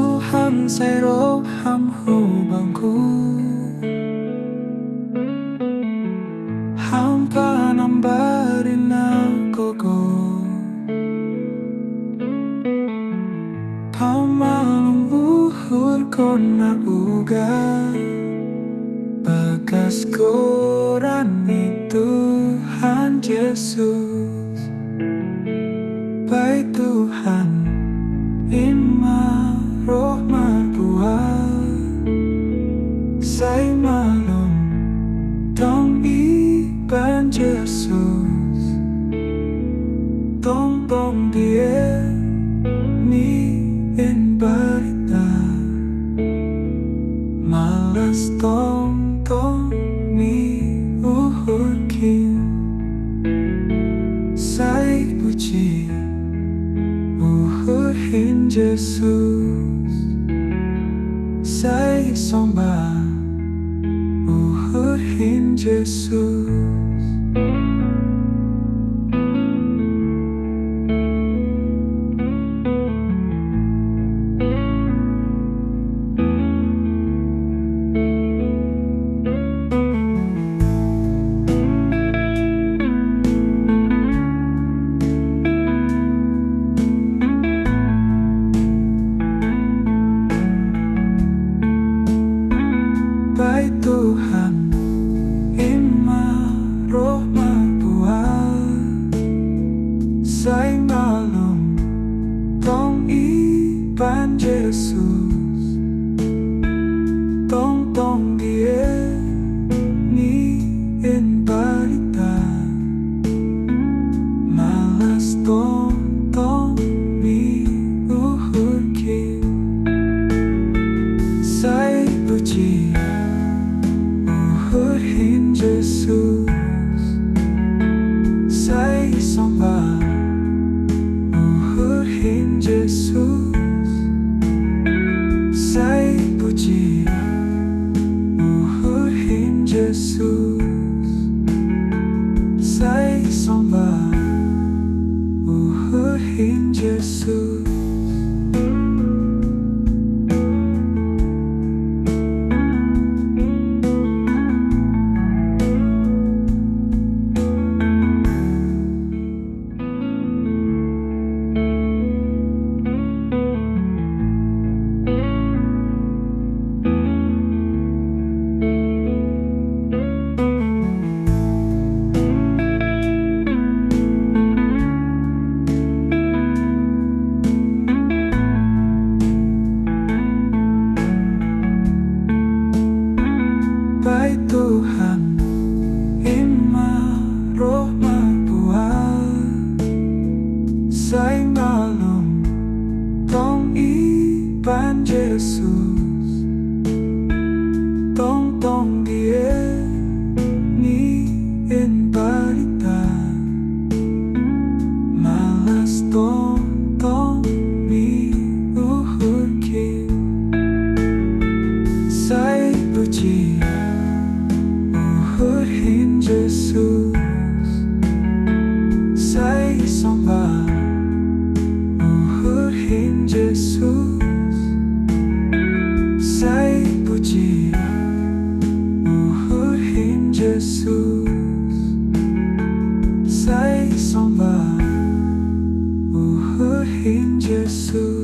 Tuhan sai rohamhu bangku ham panambari na gogoh Pamalum uhur kona ugah Bagas Goran Tuhan Yesus Bai Tuhan marbual Simalungun Tong ibaen Yesus Tong dia barita malas Tong Uhurhin Sai Ipuji Uhurhin Yesus Sai isombah Uhurhin Yesus Bai Tuhan marbual Simalungun Tong ibaen Yesus Tong dia barita malas Tong Uhurhin Sai Ipuji Uhurhin Yesus Sai isombah Uhurhin Yesus Sai Ipuji Uhurhin Yesus Sai isombah Uhurhin Yesus Bai Tuhan marbual Simalungun Tong ibaen Yesus Tong dia barita malas Tong Uhurhin Sai Ipuji Uhurhin Yesus Sai isombah Uhurhin Yesus Sai Ipuji Uhurhin Yesus Sai isombah Uhurhin Yesus